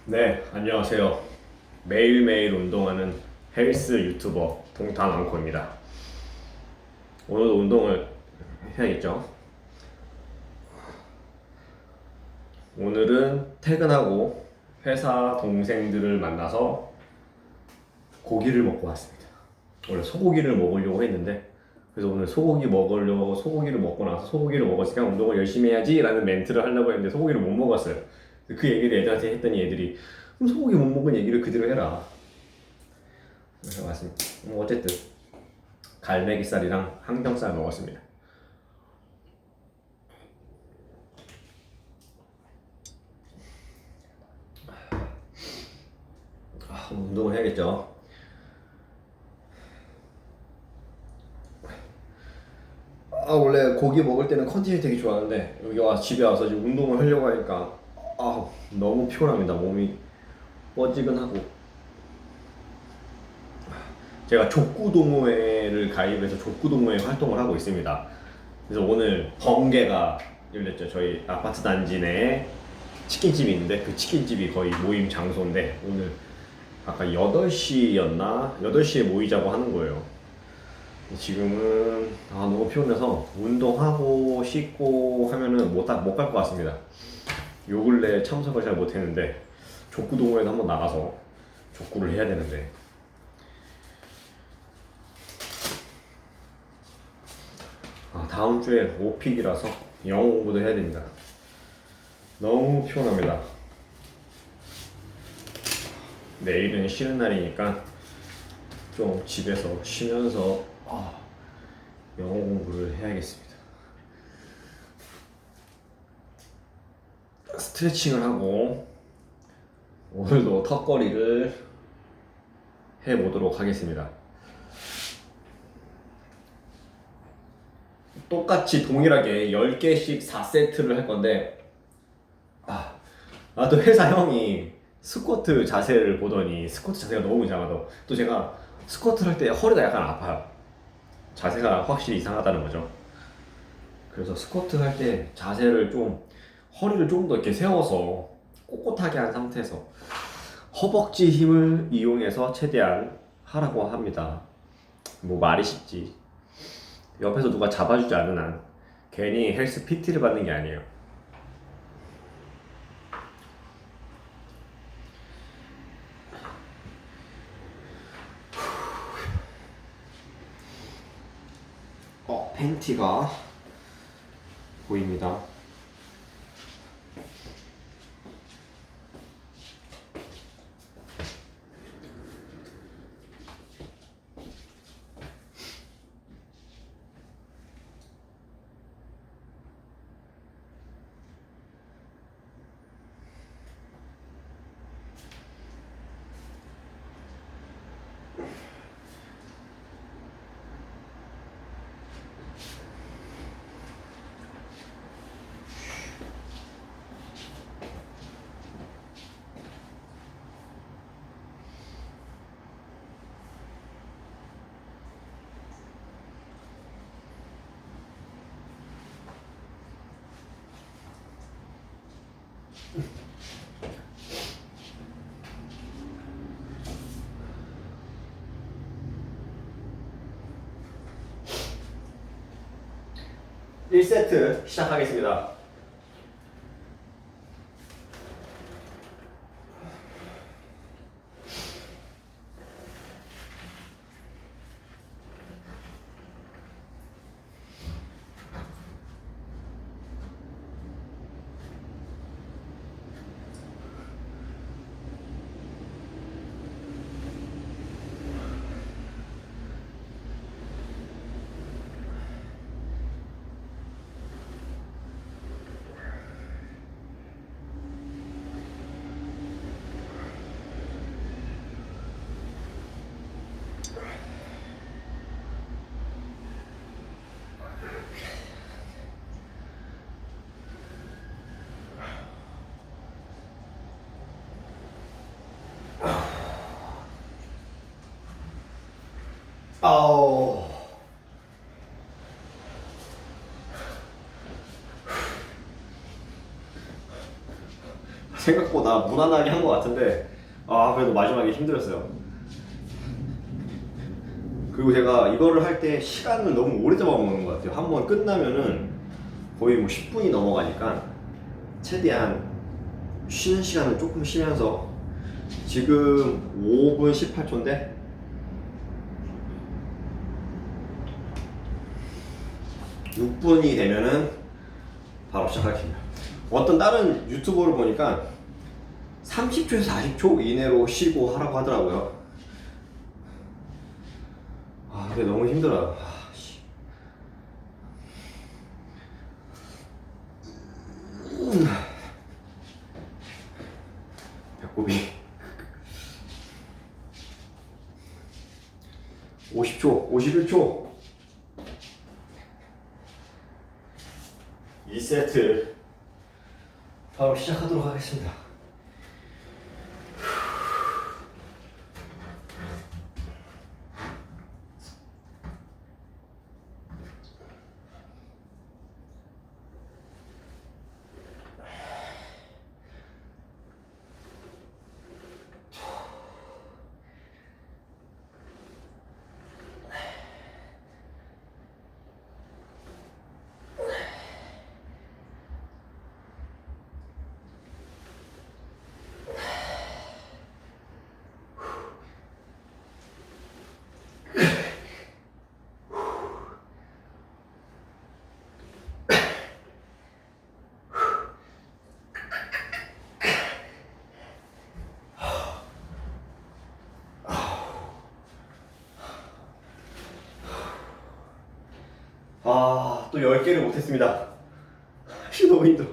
네, 안녕하세요. 매일매일 운동하는 헬스 유튜버 동탄왕코입니다. 오늘도 운동을 해야겠죠? 오늘은 퇴근하고 회사 동생들을 만나서 고기를 먹고 왔습니다. 원래 소고기를 먹으려고 했는데 그래서 오늘 소고기 먹으려고 소고기를 먹고 나서 소고기를 먹었으니까 운동을 열심히 해야지 라는 멘트를 하려고 했는데 소고기를 못 먹었어요. 그 얘기를 애들한테 했더니 애들이 그럼 소고기 못 먹은 얘기를 그대로 해라. 그래서 맞습니다. 어쨌든 갈매기살이랑 항정살 먹었습니다. 운동을 해야겠죠. 원래 고기 먹을 때는 컨디션이 되게 좋았는데 여기 와 집에 와서 지금 운동을 하려고 하니까 너무 피곤합니다. 몸이 뻐지근하고 제가 족구동호회를 가입해서 족구동호회 활동을 하고 있습니다. 그래서 오늘 번개가 열렸죠. 저희 아파트 단지 내에 치킨집이 있는데 그 치킨집이 거의 모임 장소인데 오늘 아까 8시였나? 8시에 모이자고 하는 거예요. 지금은 너무 피곤해서 운동하고 씻고 하면은 못 갈 것 같습니다. 요 근래 참석을 잘 못했는데 족구동호회도 한번 나가서 족구를 해야 되는데 다음 주에 오픽이라서 영어 공부도 해야 됩니다. 너무 피곤합니다. 내일은 쉬는 날이니까 좀 집에서 쉬면서 영어 공부를 해야겠습니다. 스트레칭을 하고 오늘도 턱걸이를 해보도록 하겠습니다. 똑같이 동일하게 10개씩 4세트를 할 건데 또 회사 형이 스쿼트 자세를 보더니 스쿼트 자세가 너무 이상하다. 또 제가 스쿼트를 할 때 허리가 약간 아파요. 자세가 확실히 이상하다는 거죠. 그래서 스쿼트 할 때 자세를 좀 허리를 조금 더 이렇게 세워서 꼿꼿하게 한 상태에서 허벅지 힘을 이용해서 최대한 하라고 합니다. 뭐 말이 쉽지. 옆에서 누가 잡아주지 않는 한 괜히 헬스 PT를 받는 게 아니에요. 팬티가 보입니다. 일 세트 시작하겠습니다. 아우 생각보다 무난하게 한 것 같은데 그래도 마지막에 힘들었어요. 그리고 제가 이거를 할 때 시간을 너무 오래 잡아먹는 것 같아요. 한번 끝나면은 거의 뭐 10분이 넘어가니까 최대한 쉬는 시간을 조금 쉬면서 지금 5분 18초인데 6분이 되면은 바로 시작할게요. 어떤 다른 유튜버를 보니까 30초에서 40초 이내로 쉬고 하라고 하더라고요. 근데 너무 힘들어요. 배꼽이 50초, 51초 2세트 바로 시작하도록 하겠습니다. 또 10개를 못했습니다. 너무 힘들어.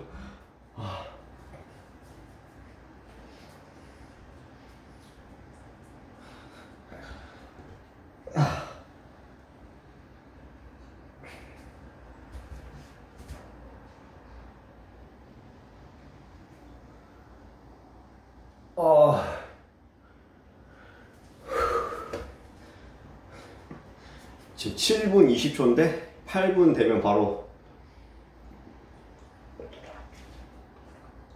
지금 7분 20초인데 8분 되면 바로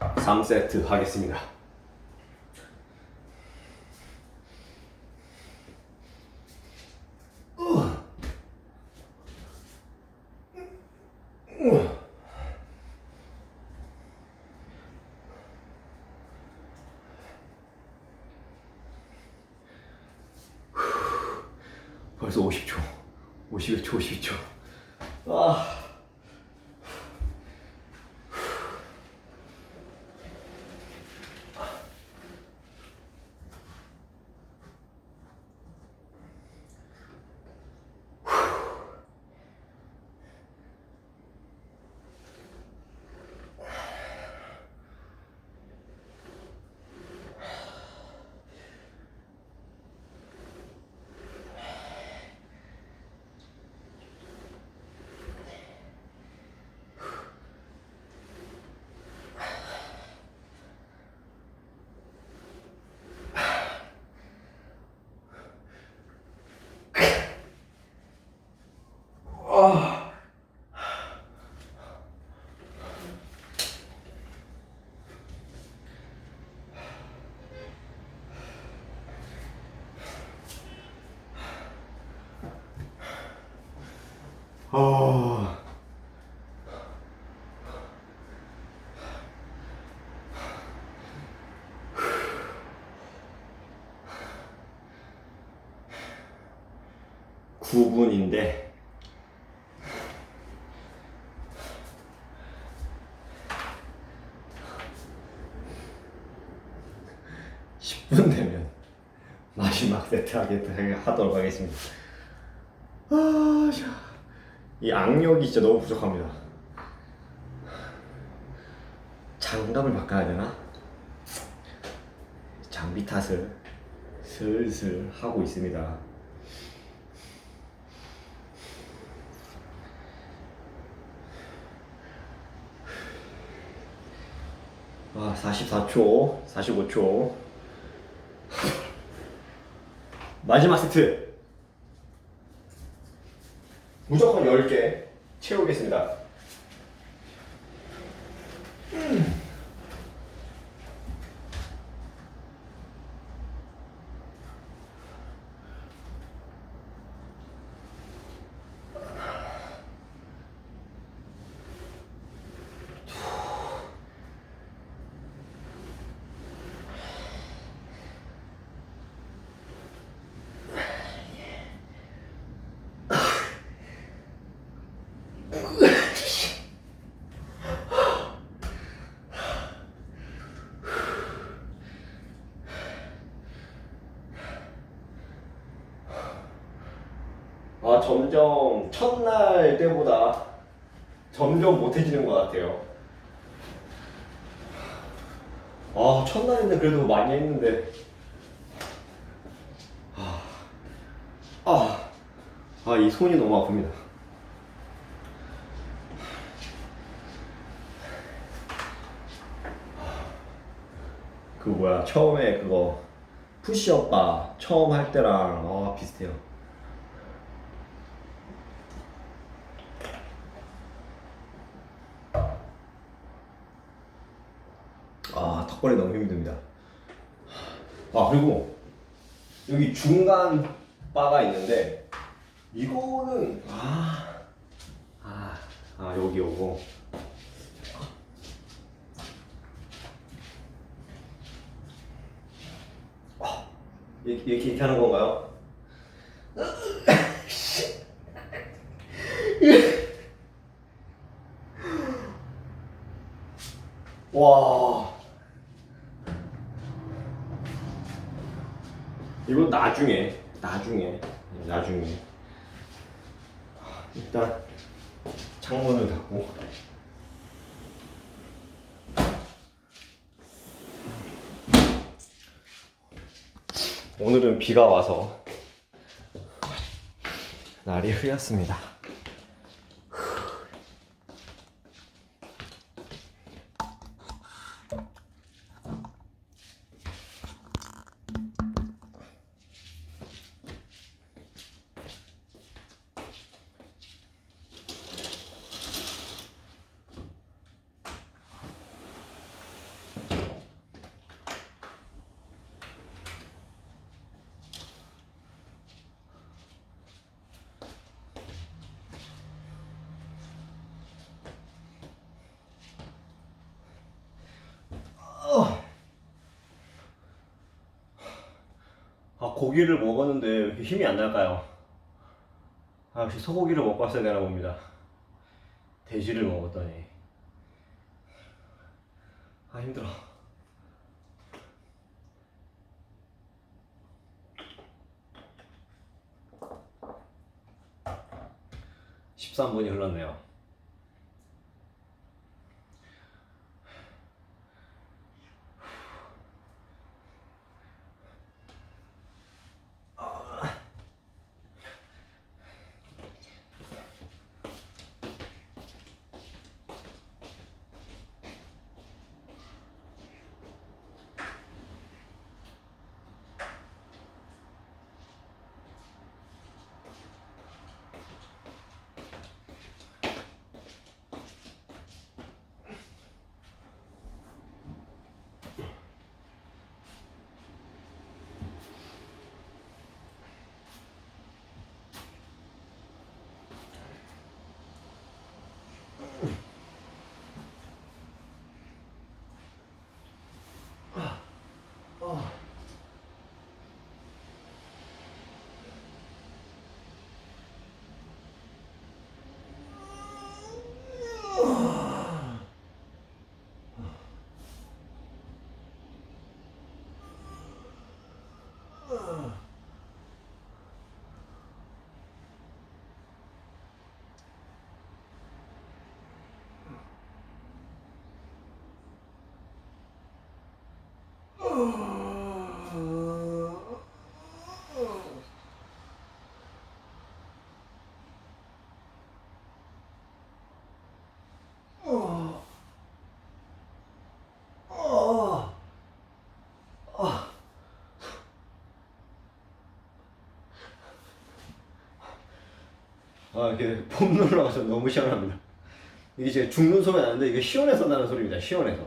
3세트 하겠습니다. 벌써 50초, 51초, 52초. 아, 9분인데 10분 되면 마지막 세트 하도록 하겠습니다. 이 악력이 진짜 너무 부족합니다. 장갑을 바꿔야 되나? 장비 탓을 슬슬 하고 있습니다. 44초, 45초. 마지막 세트. 무조건 10개 채우겠습니다. 아, 점점 첫날 때보다 점점 못해지는 것 같아요. 아, 첫날에는 그래도 많이 했는데. 아, 이 손이 너무 아픕니다. 그 뭐야, 처음에 그거 푸시업 바 처음 할 때랑 비슷해요. 턱걸이 너무 힘듭니다. 그리고 여기 중간 바가 있는데 이거는 여기 요거 이렇게 하는 건가요? 와, 이건 나중에 일단 창문을 닫고. 오늘은 비가 와서 날이 흐렸습니다. 고기를 먹었는데 왜 이렇게 힘이 안 날까요? 역시 소고기를 먹고 왔어야 되나 봅니다. 돼지를 먹었더니. 힘들어. 13분이 흘렀네요. 이게 폼 눌러가서 너무 시원합니다. 이게 제가 죽는 소리 나는데 이게 시원해서 나는 소리입니다. 시원해서.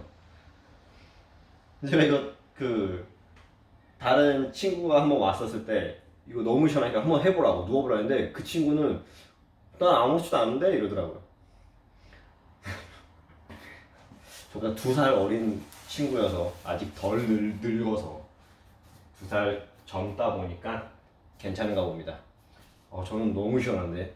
제가 이거 다른 친구가 한번 왔었을 때 이거 너무 시원하니까 한번 해보라고 누워보라 했는데 그 친구는 난 아무렇지도 않은데 이러더라고요. 저보다 2살 어린 친구여서 아직 덜 늙어서 2살 젊다 보니까 괜찮은가 봅니다. 저는 너무 시원한데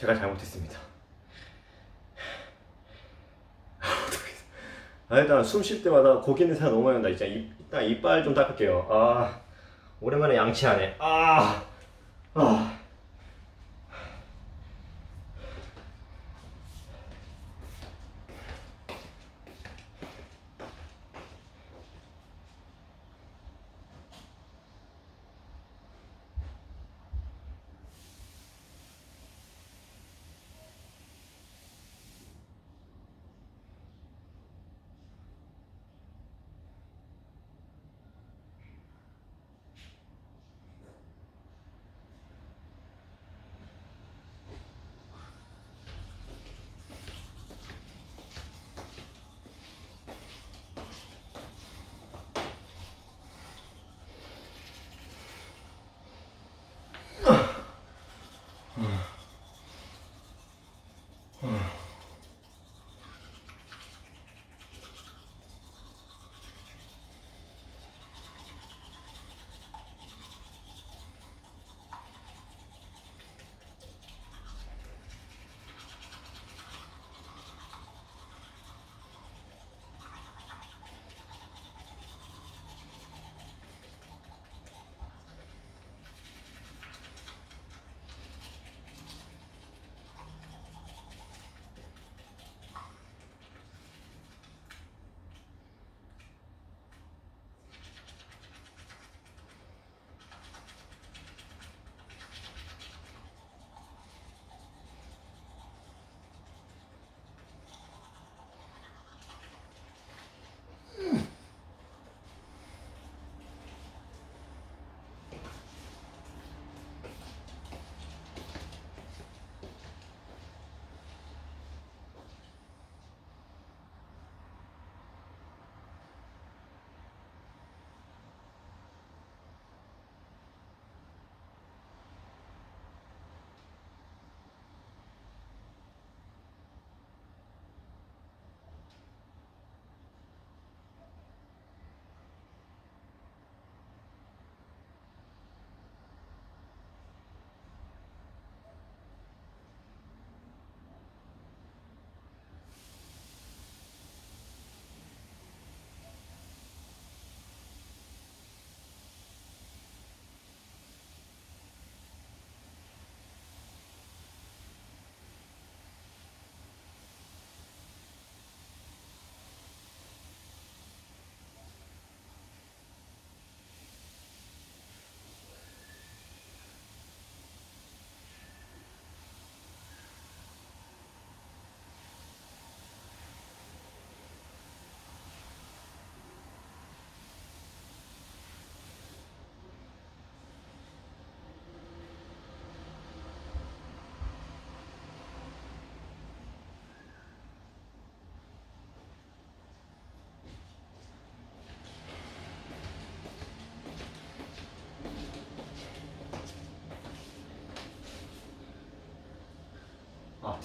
제가 잘못했습니다. 일단 숨 쉴 때마다 고기 냄새가 너무 많이 난다. 진짜 일단 이빨 좀 닦을게요. 오랜만에 양치하네.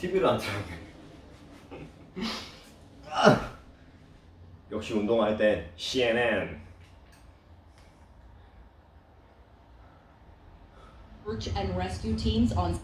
TV를 안 틀었네. 역시 운동할 땐 CNN. search and rescue teams on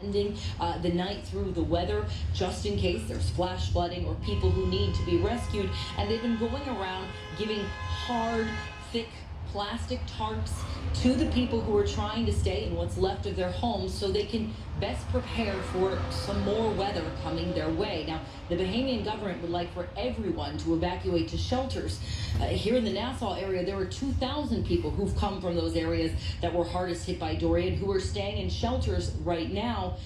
ending the night through the weather, just in case there's flash flooding or people who need to be rescued. And they've been going around giving hard, thick plastic tarps to the people who are trying to stay in what's left of their homes so they can best prepare for some more weather coming their way. Now, the Bahamian government would like for everyone to evacuate to shelters. Here in the Nassau area, there are 2,000 people who've come from those areas that were hardest hit by Dorian who are staying in shelters right now.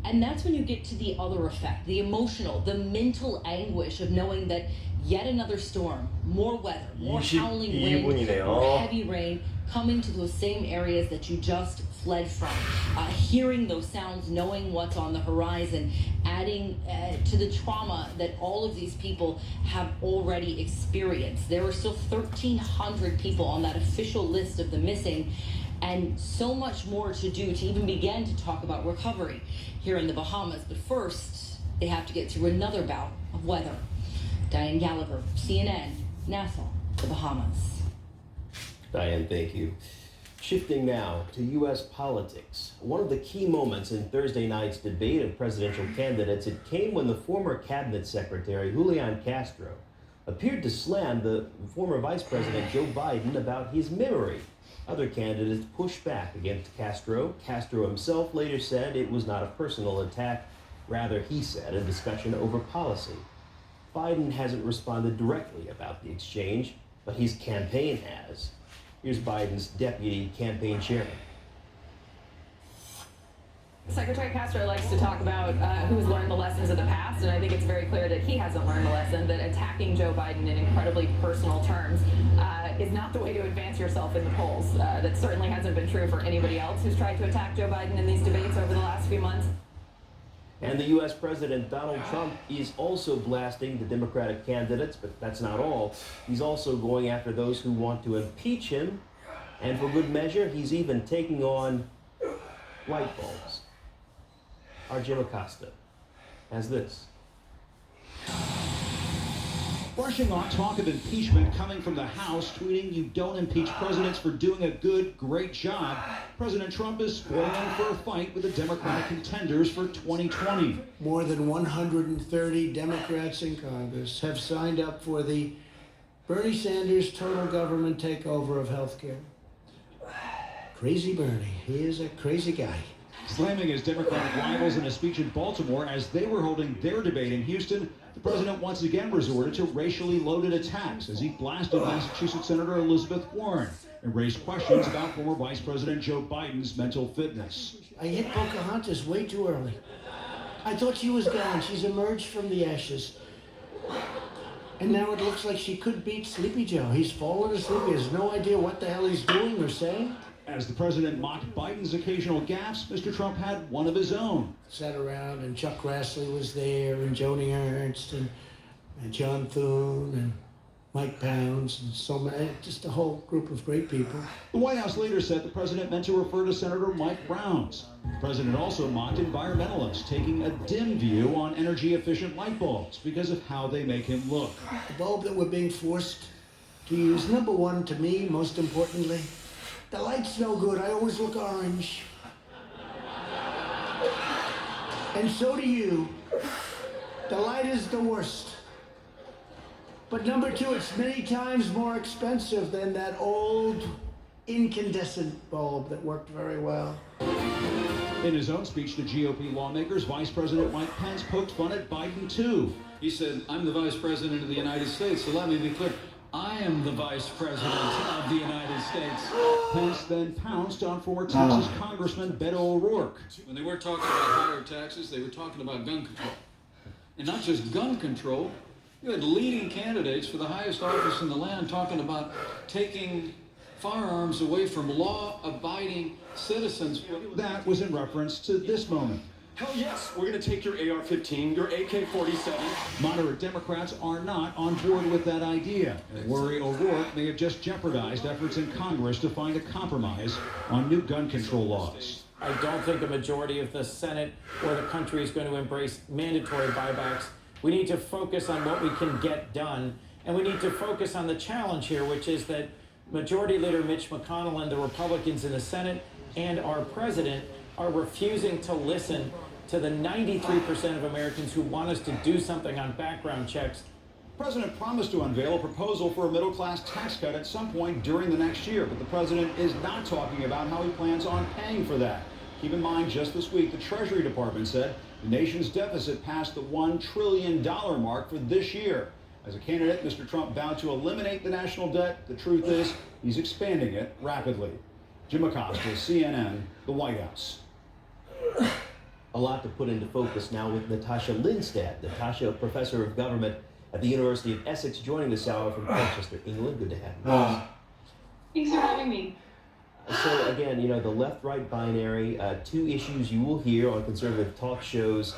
And that's when you get to the other effect, the emotional, the mental anguish of knowing that yet another storm, more weather, more howling wind, more heavy rain coming to those same areas that you just fled from. Hearing those sounds, knowing what's on the horizon, adding to the trauma that all of these people have already experienced. There are still 1,300 people on that official list of the missing, and so much more to do to even begin to talk about recovery here in the Bahamas. But first, they have to get through another bout of weather. Diane Gallagher, CNN, Nassau, the Bahamas. Diane, thank you. Shifting now to U.S. politics. One of the key moments in Thursday night's debate of presidential candidates, it came when the former cabinet secretary, Julian Castro, appeared to slam the former vice president, Joe Biden, about his memory. Other candidates pushed back against Castro. Castro himself later said it was not a personal attack. Rather, he said, a discussion over policy. Biden hasn't responded directly about the exchange, but his campaign has. Here's Biden's deputy campaign chairman. Secretary Castro likes to talk about who's learned the lessons of the past, and I think it's very clear that he hasn't learned the lesson, that attacking Joe Biden in incredibly personal terms is not the way to advance yourself in the polls. That certainly hasn't been true for anybody else who's tried to attack Joe Biden in these debates over the last few months. And the U.S. President Donald Trump is also blasting the Democratic candidates, but that's not all. He's also going after those who want to impeach him, and for good measure, he's even taking on light bulbs. Our Jim Acosta has this. Brushing off talk of impeachment coming from the House, tweeting, "You don't impeach presidents for doing a great job." President Trump is spoiling for a fight with the Democratic contenders for 2020. More than 130 Democrats in Congress have signed up for the Bernie Sanders total government takeover of healthcare. Crazy Bernie. He is a crazy guy. Slamming his Democratic rivals in a speech in Baltimore as they were holding their debate in Houston, the president once again resorted to racially loaded attacks as he blasted Massachusetts Senator Elizabeth Warren and raised questions about former Vice President Joe Biden's mental fitness. I hit Pocahontas way too early. I thought she was gone. She's emerged from the ashes. And now it looks like she could beat Sleepy Joe. He's fallen asleep. He has no idea what the hell he's doing or saying. As the president mocked Biden's occasional gaffes, Mr. Trump had one of his own. Sat around and Chuck Grassley was there and Joni Ernst and John Thune and Mike Pounds and so many, just a whole group of great people. The White House later said the president meant to refer to Senator Mike Rounds. The president also mocked environmentalists taking a dim view on energy-efficient light bulbs because of how they make him look. The bulb that we're being forced to use, number one to me, most importantly, the light's no good. I always look orange. And so do you. The light is the worst. But number two, it's many times more expensive than that old incandescent bulb that worked very well. In his own speech to GOP lawmakers, Vice President Mike Pence poked fun at Biden, too. He said, "I'm the Vice President of the United States, so let me be clear. I am the Vice President of the United States." Pence then pounced on former Texas Congressman Beto O'Rourke. When they weren't talking about higher taxes, they were talking about gun control. And not just gun control, you had leading candidates for the highest office in the land talking about taking firearms away from law-abiding citizens. That was in reference to this moment. Hell yes, we're going to take your AR-15, your AK-47. Moderate Democrats are not on board with that idea and worry O'Rourke may have just jeopardized efforts in Congress to find a compromise on new gun control laws. I don't think a majority of the Senate or the country is going to embrace mandatory buybacks. We need to focus on what we can get done, and we need to focus on the challenge here, which is that Majority Leader Mitch McConnell and the Republicans in the Senate and our president are refusing to listen to the 93% of Americans who want us to do something on background checks. The president promised to unveil a proposal for a middle-class tax cut at some point during the next year, but the president is not talking about how he plans on paying for that. Keep in mind, just this week, the Treasury Department said the nation's deficit passed the $1 trillion mark for this year. As a candidate, Mr. Trump vowed to eliminate the national debt. The truth is, he's expanding it rapidly. Jim Acosta, CNN, the White House. A lot to put into focus now with Natasha Lindstad. Natasha, a professor of government at the University of Essex, joining this hour from Manchester, England. Good to have you. Thanks for having me. So again, you know, the left-right binary, two issues you will hear on conservative talk shows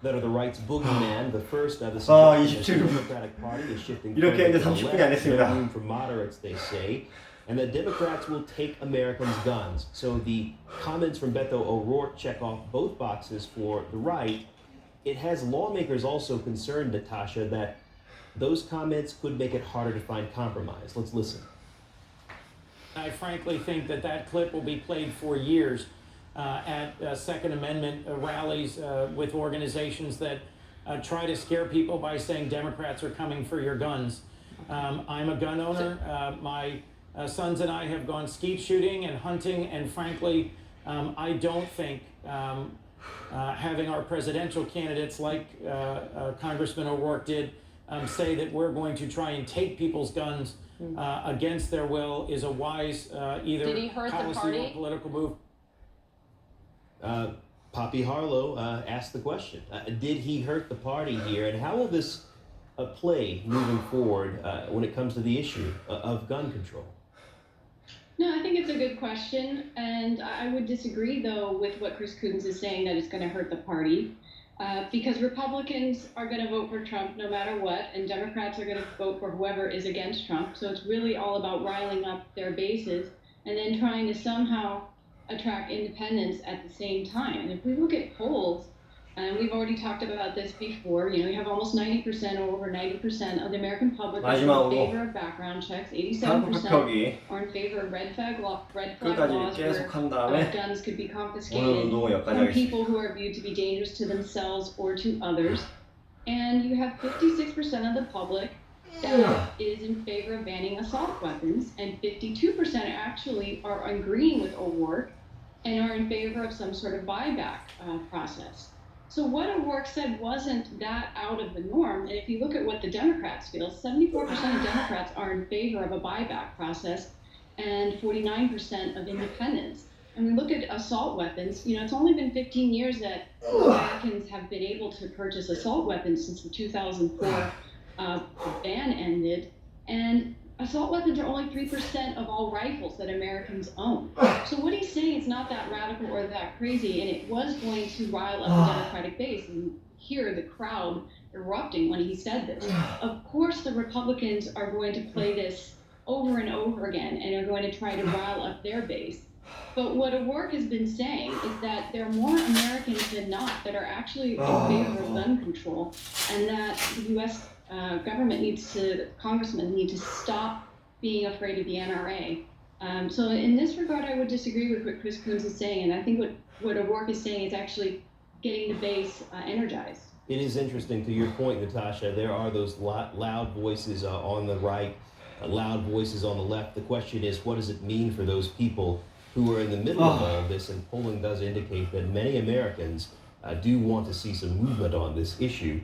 that are the right's boogeyman. The first, the suggestion that the Democratic Party is shifting 이렇게 이제 further to the 30분이 안 left, no 됐습니다. room for moderates, they say, and that Democrats will take Americans' guns. So the comments from Beto O'Rourke check off both boxes for the right. It has lawmakers also concerned, Natasha, that those comments could make it harder to find compromise. Let's listen. I frankly think that that clip will be played for years at Second Amendment rallies with organizations that try to scare people by saying Democrats are coming for your guns. I'm a gun owner. My sons and I have gone skeet shooting and hunting, and frankly, I don't think having our presidential candidates like Congressman O'Rourke did say that we're going to try and take people's guns against their will is a wise either Did he hurt the policy party? or political move. Poppy Harlow asked the question. Did he hurt the party here? And how will this play moving forward when it comes to the issue of gun control? No, I think it's a good question, and I would disagree, though, with what Chris Coons is saying, that it's going to hurt the party, because Republicans are going to vote for Trump no matter what, and Democrats are going to vote for whoever is against Trump. So it's really all about riling up their bases and then trying to somehow attract independents at the same time. And if we look at polls, and we've already talked about this before, you know, you have almost 90% or over 90% of the American public are in 마지막으로 favor of background checks. 한국 87% 합격이 are in favor of red flag laws 끝까지 계속 한 where 다음에 guns could be 오늘 confiscated 운동을 여기까지 from 하겠습니다. people who are viewed to be dangerous to themselves or to others. And you have 56% of the public that is in favor of banning assault weapons, and 52% actually are agreeing with O'Rourke and are in favor of some sort of buyback process. So what O'Rourke said wasn't that out of the norm, and if you look at what the Democrats feel, 74% of Democrats are in favor of a buyback process and 49% of independents. And we look at assault weapons, you know, it's only been 15 years that Americans have been able to purchase assault weapons since the 2004 ban ended, and assault weapons are only 3% of all rifles that Americans own. So what he's saying is not that radical or that crazy, and it was going to rile up the Democratic base. And hear the crowd erupting when he said this. Of course, the Republicans are going to play this over and over again and are going to try to rile up their base. But what O'Rourke has been saying is that there are more Americans than not that are actually in favor of gun control, and that the U.S. Government needs to, congressmen need to stop being afraid of the NRA. So in this regard, I would disagree with what Chris Coons is saying, and I think what O'Rourke is saying is actually getting the base energized. It is interesting, to your point, Natasha, there are those loud voices on the right, loud voices on the left. The question is, what does it mean for those people who are in the middle of all this? And polling does indicate that many Americans do want to see some movement on this issue.